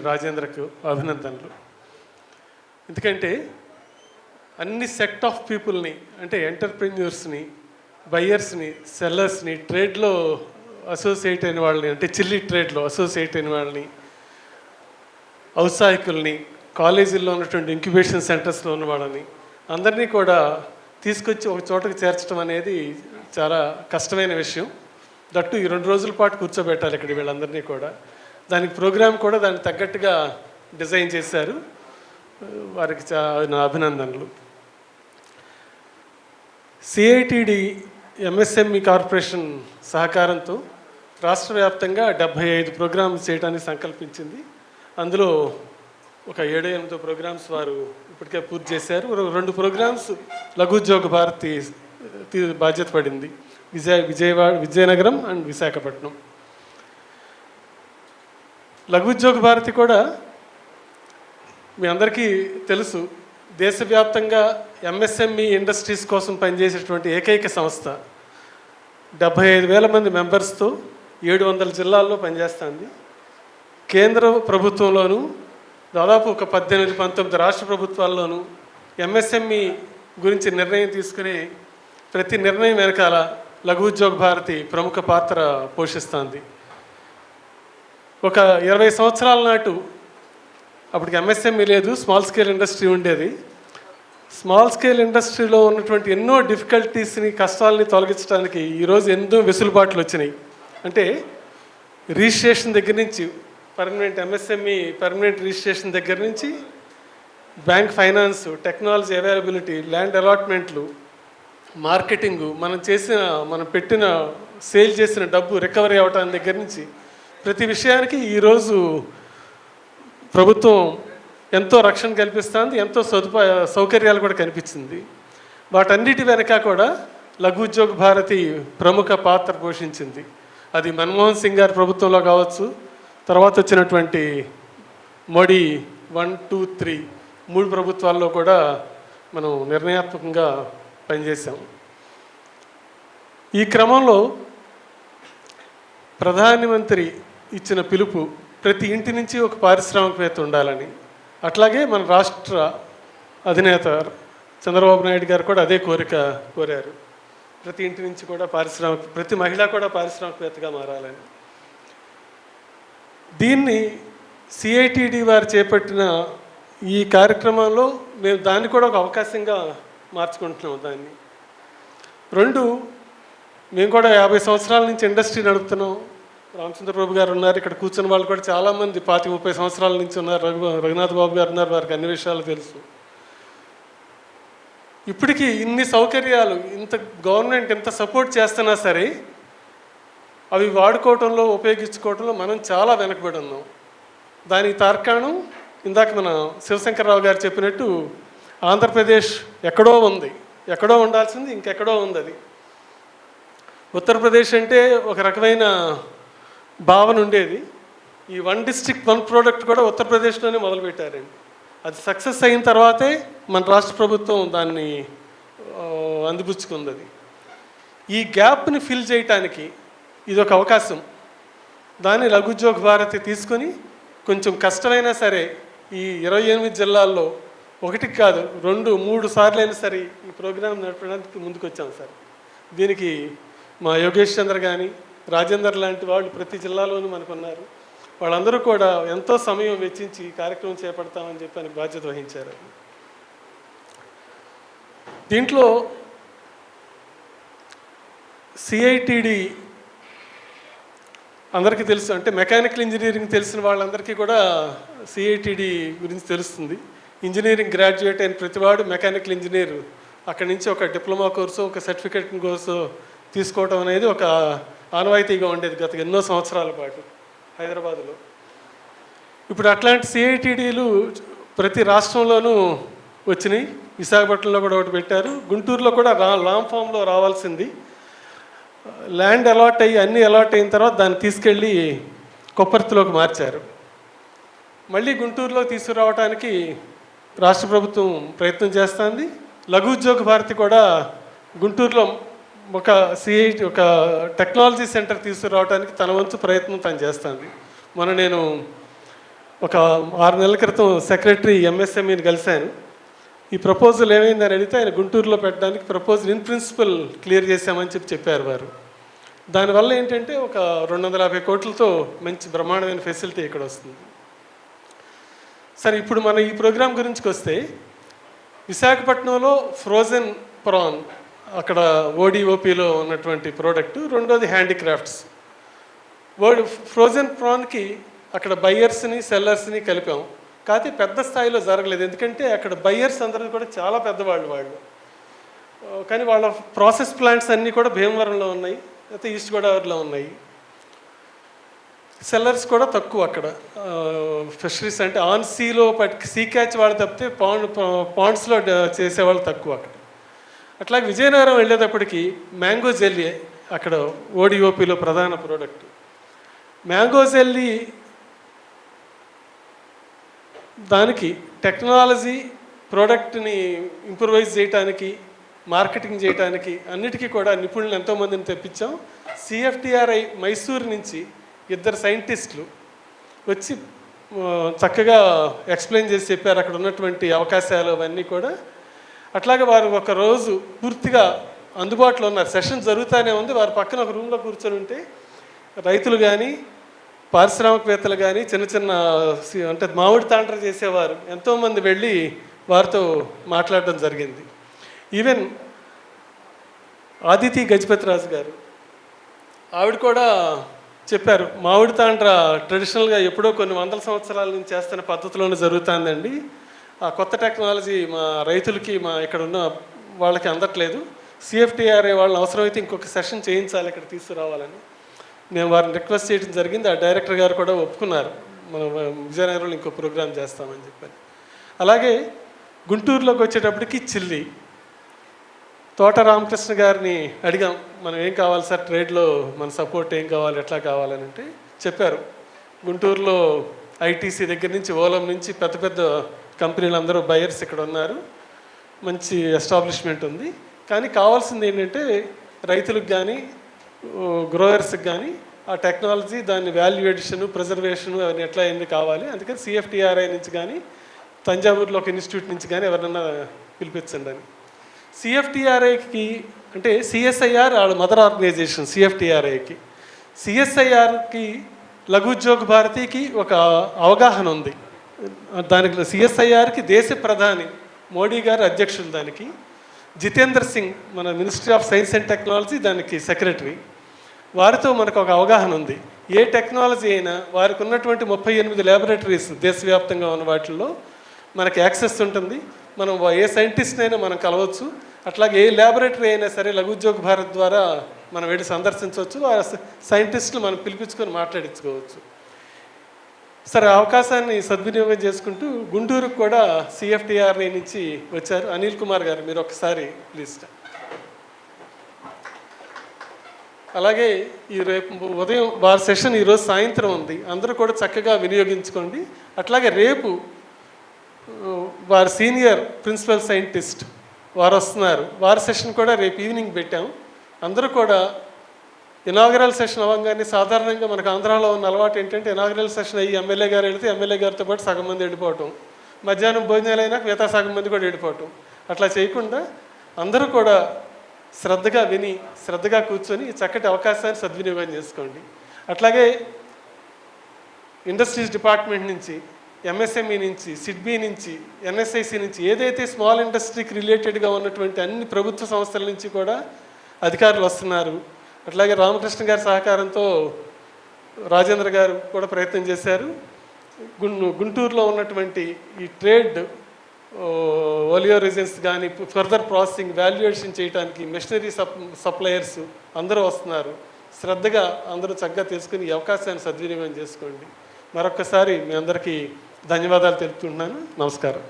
రాజేంద్రకు అభినందనలు. ఎందుకంటే అన్ని సెట్ ఆఫ్ పీపుల్ని, అంటే ఎంటర్ప్రెన్యూర్స్ని, బయ్యర్స్ని, సెల్లర్స్ని, ట్రేడ్లో అసోసియేట్ అయిన వాళ్ళని, అంటే చిల్లీ ట్రేడ్లో అసోసియేట్ అయిన వాళ్ళని, ఔత్సాహికుల్ని, కాలేజీల్లో ఉన్నటువంటి ఇంక్యుబేషన్ సెంటర్స్లో ఉన్న వాళ్ళని అందరినీ కూడా తీసుకొచ్చి ఒక చోటకు చేర్చడం అనేది చాలా కష్టమైన విషయం. దట్టు ఈ 2 రోజుల పాటు కూర్చోబెట్టాలి ఇక్కడ వీళ్ళందరినీ కూడా. దానికి ప్రోగ్రామ్ కూడా దానికి తగ్గట్టుగా డిజైన్ చేశారు. వారికి నా అభినందనలు. సిఐటిడి ఎంఎస్ఎంఈ కార్పొరేషన్ సహకారంతో రాష్ట్ర వ్యాప్తంగా 75 ప్రోగ్రామ్స్ చేయడానికి సంకల్పించింది. అందులో ఒక 7-8 ప్రోగ్రామ్స్ వారు ఇప్పటికే పూర్తి చేశారు. 2 ప్రోగ్రామ్స్ లఘుద్యోగ భారతి బాధ్యత పడింది, విజయనగరం అండ్ విశాఖపట్నం. లఘుద్యోగ భారతి కూడా మీ అందరికీ తెలుసు, దేశవ్యాప్తంగా ఎంఎస్ఎంఈ ఇండస్ట్రీస్ కోసం పనిచేసేటువంటి ఏకైక సంస్థ. 75,000 మంది మెంబర్స్తో 700 జిల్లాల్లో పనిచేస్తుంది. కేంద్ర ప్రభుత్వంలోనూ దాదాపు ఒక 18-19 రాష్ట్ర ప్రభుత్వాల్లోనూ ఎంఎస్ఎంఈ గురించి నిర్ణయం తీసుకునే ప్రతి నిర్ణయం వెనకాల లఘు ఉద్యోగ భారతి ప్రముఖ పాత్ర పోషిస్తుంది. ఒక 20 సంవత్సరాల నాటు అప్పటికి ఎంఎస్ఎంఈ లేదు, స్మాల్ స్కేల్ ఇండస్ట్రీ ఉండేది. స్మాల్ స్కేల్ ఇండస్ట్రీలో ఉన్నటువంటి ఎన్నో డిఫికల్టీస్ని, కష్టాలని తొలగించడానికి ఈరోజు ఎన్నో వెసులుబాట్లు వచ్చినాయి. అంటే రిజిస్ట్రేషన్ దగ్గర నుంచి, పర్మనెంట్ ఎంఎస్ఎంఈ పర్మనెంట్ రిజిస్ట్రేషన్ దగ్గర నుంచి bank finance, technology availability, land అలాట్మెంట్లు, మార్కెటింగు, మనం పెట్టిన సేల్ చేసిన డబ్బు రికవరీ అవ్వటానికి దగ్గర నుంచి ప్రతి విషయానికి ఈరోజు ప్రభుత్వం ఎంతో రక్షణ కల్పిస్తుంది, ఎంతో సౌకర్యాలు కూడా కనిపించింది. వాటన్నిటి వెనక కూడా లఘు ఉద్యోగ భారతి ప్రముఖ పాత్ర పోషించింది. అది మన్మోహన్ సింగ్ గారి ప్రభుత్వంలో కావచ్చు, తర్వాత వచ్చినటువంటి మోడీ 1, 2, 3 3 ప్రభుత్వాల్లో కూడా మనం నిర్ణయాత్మకంగా పనిచేసాం. ఈ క్రమంలో ప్రధానమంత్రి ఇచ్చిన పిలుపు ప్రతి ఇంటి నుంచి ఒక పారిశ్రామికవేత్త ఉండాలని, అట్లాగే మన రాష్ట్ర అధినేత చంద్రబాబు నాయుడు గారు కూడా అదే కోరారు. ప్రతి ఇంటి నుంచి కూడా ప్రతి మహిళ కూడా పారిశ్రామికవేత్తగా మారాలని. దీన్ని సిఐటిడి వారు చేపట్టిన ఈ కార్యక్రమంలో మేము దాన్ని కూడా ఒక అవకాశంగా మార్చుకుంటున్నాం. దాన్ని 2, మేము కూడా 50 సంవత్సరాల నుంచి ఇండస్ట్రీ నడుపుతున్నాం. రామచంద్రబాబు గారు ఉన్నారు, ఇక్కడ కూర్చున్న వాళ్ళు కూడా చాలామంది 25-30 సంవత్సరాల నుంచి ఉన్నారు. రఘునాథ్ బాబు గారు ఉన్నారు, వారికి అన్ని విషయాలు తెలుసు. ఇప్పటికీ ఇన్ని సౌకర్యాలు, ఇంత గవర్నమెంట్ ఎంత సపోర్ట్ చేస్తున్నా సరే అవి వాడుకోవటంలో, ఉపయోగించుకోవటంలో మనం చాలా వెనకబడి ఉన్నాం. దానికి తార్కాణం ఇందాక మన శివశంకర్రావు గారు చెప్పినట్టు ఆంధ్రప్రదేశ్ ఎక్కడో ఉంది, ఎక్కడో ఉండాల్సింది ఇంకెక్కడో ఉంది. అది ఉత్తరప్రదేశ్ అంటే ఒక రకమైన భావన ఉండేది. ఈ 1 డిస్ట్రిక్ట్ 1 ప్రోడక్ట్ కూడా ఉత్తరప్రదేశ్లోనే మొదలుపెట్టారండి. అది సక్సెస్ అయిన తర్వాతే మన రాష్ట్ర ప్రభుత్వం దాన్ని అందిపుచ్చుకుంది. ఈ గ్యాప్ని ఫిల్ చేయటానికి ఇది ఒక అవకాశం. దాన్ని లఘు ఉద్యోగ భారతి తీసుకొని కొంచెం కష్టమైనా సరే ఈ 28 జిల్లాల్లో 1 కాదు 2, 3 సార్లు అయినా సరే ఈ ప్రోగ్రాం నడపడానికి ముందుకు వచ్చాం సార్. దీనికి మా యోగేష్ చంద్ర కానీ, రాజేందర్ లాంటి వాళ్ళు ప్రతి జిల్లాలోనూ మనకున్నారు. వాళ్ళందరూ కూడా ఎంతో సమయం వెచ్చించి ఈ కార్యక్రమం చేపడతామని చెప్పి బాధ్యత వహించారు. దీంట్లో సిఐటిడి అందరికీ తెలుసు, అంటే మెకానికల్ ఇంజనీరింగ్ తెలిసిన వాళ్ళందరికీ కూడా సిఐటిడి గురించి తెలుస్తుంది. ఇంజనీరింగ్ గ్రాడ్యుయేట్ అయిన ప్రతివాడు మెకానికల్ ఇంజనీర్ అక్కడి నుంచి ఒక డిప్లొమా కోర్సు, ఒక సర్టిఫికేట్ కోర్సు తీసుకోవడం అనేది ఒక ఆనవాయితీగా ఉండేది గత ఎన్నో సంవత్సరాల పాటు హైదరాబాద్లో. ఇప్పుడు అట్లాంటి సిఐటిడీలు ప్రతి రాష్ట్రంలోనూ వచ్చినాయి. విశాఖపట్నంలో కూడా ఒకటి పెట్టారు, గుంటూరులో కూడా లాంగ్ ఫామ్లో రావాల్సింది. ల్యాండ్ అలాట్ అయ్యి అన్నీ అలాట్ అయిన తర్వాత దాన్ని తీసుకెళ్ళి కొప్పర్తిలోకి మార్చారు. మళ్ళీ గుంటూరులో తీసుకురావడానికి రాష్ట్ర ప్రభుత్వం ప్రయత్నం చేస్తుంది. లఘు ఉద్యోగ భారతి కూడా గుంటూరులో ఒక టెక్నాలజీ సెంటర్ తీసుకురావడానికి తన వంతు ప్రయత్నం తను చేస్తుంది. మొన్న నేను ఒక 6 నెలల క్రితం సెక్రటరీ ఎంఎస్ఎంఈని కలిశాను. ఈ ప్రపోజల్ ఏమైందని అడిగితే ఆయన గుంటూరులో పెట్టడానికి ప్రపోజల్ ఇన్ ప్రిన్సిపల్ క్లియర్ చేశామని చెప్పారు వారు. దానివల్ల ఏంటంటే ఒక 250 కోట్లతో మంచి బ్రహ్మాండమైన ఫెసిలిటీ ఇక్కడ వస్తుంది. సరే, ఇప్పుడు మన ఈ ప్రోగ్రాం గురించి వస్తే, విశాఖపట్నంలో ఫ్రోజన్ ప్రాన్ అక్కడ ఓడిఓపిలో ఉన్నటువంటి ప్రోడక్ట్, రెండోది హ్యాండీక్రాఫ్ట్స్. ఫ్రోజన్ ప్రాన్కి అక్కడ బయ్యర్స్ని సెల్లర్స్ని కలిపాం. కాకపోతే పెద్ద స్థాయిలో జరగలేదు, ఎందుకంటే అక్కడ బయ్యర్స్ అందరూ కూడా చాలా పెద్దవాళ్ళు. కానీ వాళ్ళ ప్రాసెస్ ప్లాంట్స్ అన్నీ కూడా భీమవరంలో ఉన్నాయి, అయితే ఈస్ట్ గోదావరిలో ఉన్నాయి. సెల్లర్స్ కూడా తక్కువ అక్కడ. ఫిషరీస్ అంటే ఆన్ సీలో సీ క్యాచ్ వాళ్ళు తప్పితే పాండ్స్లో చేసేవాళ్ళు తక్కువ అక్కడ. అట్లాగే విజయనగరం వెళ్ళేటప్పటికి మ్యాంగో జెల్లీ అక్కడ ఓడిఓపిలో ప్రధాన ప్రోడక్ట్. మ్యాంగో జెల్లీ దానికి టెక్నాలజీ ప్రోడక్ట్ని ఇంప్రూవైజ్ చేయడానికి, మార్కెటింగ్ చేయడానికి అన్నిటికీ కూడా నిపుణులు ఎంతోమందిని తెప్పించాం. సిఎఫ్టిఆర్ఐ మైసూరు నుంచి 2 సైంటిస్టులు వచ్చి చక్కగా ఎక్స్ప్లెయిన్ చేసి చెప్పారు అక్కడ ఉన్నటువంటి అవకాశాలు అవన్నీ కూడా. అట్లాగే వారు ఒక రోజు పూర్తిగా అందుబాటులో ఉన్నారు. సెషన్ జరుగుతూనే ఉంది. వారి పక్కన ఒక రూమ్లో కూర్చొని ఉంటే రైతులు కానీ, పారిశ్రామికవేత్తలు కానీ, చిన్న అంటే మామిడి తాండ్ర చేసేవారు ఎంతోమంది వెళ్ళి వారితో మాట్లాడడం జరిగింది. ఈవెన్ ఆదితి గజపతిరాజు గారు, ఆవిడ కూడా చెప్పారు, మామిడి తాండ్ర ట్రెడిషనల్గా ఎప్పుడో కొన్ని వందల సంవత్సరాల నుంచి చేస్తున్న పద్ధతిలోనే జరుగుతుందండి. ఆ కొత్త టెక్నాలజీ మా రైతులకి, మా ఇక్కడ ఉన్న వాళ్ళకి అందట్లేదు. సిఎఫ్టిఆర్ఐ వాళ్ళని అవసరమైతే ఇంకొక సెషన్ చేయించాలి ఇక్కడ తీసుకురావాలని నేను వారిని రిక్వెస్ట్ చేయడం జరిగింది. ఆ డైరెక్టర్ గారు కూడా ఒప్పుకున్నారు, మనం విజయనగరంలో ఇంకో ప్రోగ్రాం చేస్తామని చెప్పారు. అలాగే గుంటూరులోకి వచ్చేటప్పటికి చిల్లి తోట రామకృష్ణ గారిని అడిగాం, మనం ఏం కావాలి సార్ ట్రేడ్లో, మన సపోర్ట్ ఏం కావాలి, ఎట్లా కావాలని అంటే చెప్పారు. గుంటూరులో ఐటీసీ దగ్గర నుంచి ఓలం నుంచి పెద్ద పెద్ద కంపెనీలు అందరూ బయర్స్ ఇక్కడ ఉన్నారు, మంచి ఎస్టాబ్లిష్మెంట్ ఉంది. కానీ కావాల్సింది ఏంటంటే రైతులకు కానీ గ్రోయర్స్కి కానీ ఆ టెక్నాలజీ, దాని వాల్యూ ఎడిషను, ప్రిజర్వేషను అవన్నీ ఎట్లా అయింది కావాలి. అందుకని సిఎఫ్టిఆర్ఐ నుంచి కానీ తంజావూరులో ఒక ఇన్స్టిట్యూట్ నుంచి కానీ ఎవరన్నా పిలిపించండి అని. సిఎఫ్టిఆర్ఐకి అంటే సిఎస్ఐఆర్ వాళ్ళ మదర్ ఆర్గనైజేషన్. సిఎస్ఐఆర్కి లఘు ఉద్యోగ భారతికి ఒక అవగాహన ఉంది. దానికి సిఎస్ఐఆర్కి దేశ ప్రధాని మోడీ గారు అధ్యక్షులు, దానికి జితేంద్ర సింగ్ మన ministry of science and technology దానికి సెక్రటరీ. వారితో మనకు ఒక అవగాహన ఉంది. ఏ టెక్నాలజీ అయినా వారికి ఉన్నటువంటి 38 ల్యాబొరేటరీస్ దేశవ్యాప్తంగా ఉన్న వాటిల్లో మనకి యాక్సెస్ ఉంటుంది. మనం ఏ సైంటిస్ట్ని అయినా మనం కలవచ్చు. అట్లాగే ఏ ల్యాబొరేటరీ అయినా సరే లఘు ఉద్యోగ భారత్ ద్వారా మనం వెళ్ళి సందర్శించవచ్చు. ఆ సైంటిస్టులు మనం పిలిపించుకొని మాట్లాడించుకోవచ్చు. సరే, అవకాశాన్ని సద్వినియోగం చేసుకుంటూ గుంటూరుకు కూడా సిఎఫ్టిఆర్ఐ నుంచి వచ్చారు అనిల్ కుమార్ గారు, మీరు ఒకసారి ప్లీజ్. అలాగే ఈ రేపు ఉదయం వారి సెషన్ ఈరోజు సాయంత్రం ఉంది, అందరూ కూడా చక్కగా వినియోగించుకోండి. అట్లాగే రేపు వారి సీనియర్ ప్రిన్సిపల్ సైంటిస్ట్ వారు వస్తున్నారు, వారి సెషన్ కూడా రేపు ఈవినింగ్ పెట్టాం. అందరూ కూడా ఇనాగరల్ సెషన్ అవ్వగానే సాధారణంగా మనకు ఆంధ్రాలో ఉన్న అలవాటు ఏంటంటే ఇనాగరల్ సెషన్ అయ్యి ఎమ్మెల్యే గారు వెళితే ఎమ్మెల్యే గారితో పాటు సగం మంది వెళ్ళిపోవటం, మధ్యాహ్నం భోజనాలు అయినా మిగతా సగం మంది కూడా వెళ్ళిపోవటం. అట్లా చేయకుండా అందరూ కూడా శ్రద్ధగా విని శ్రద్ధగా కూర్చొని ఈ చక్కటి అవకాశాన్ని సద్వినియోగం చేసుకోండి. అట్లాగే ఇండస్ట్రీస్ డిపార్ట్మెంట్ నుంచి, ఎంఎస్ఎంఈ నుంచి, సిడ్బీ నుంచి, ఎన్ఎస్ఐసి నుంచి, ఏదైతే స్మాల్ ఇండస్ట్రీకి రిలేటెడ్గా ఉన్నటువంటి అన్ని ప్రభుత్వ సంస్థల నుంచి కూడా అధికారులు వస్తున్నారు. అట్లాగే రామకృష్ణ గారి సహకారంతో రాజేంద్ర గారు కూడా ప్రయత్నం చేశారు. గుంటూరులో ఉన్నటువంటి ఈ ట్రేడ్ ఓలియో రిజన్స్ కానీ ఫర్దర్ ప్రాసెసింగ్ వాల్యుయేషన్ చేయడానికి మెషినరీ సప్లయర్స్ అందరూ వస్తున్నారు. శ్రద్ధగా అందరూ చక్కగా తెలుసుకుని ఈ అవకాశాన్ని సద్వినియోగం చేసుకోండి. మరొక్కసారి మీ అందరికీ ధన్యవాదాలు తెలుపుతున్నాను. నమస్కారం.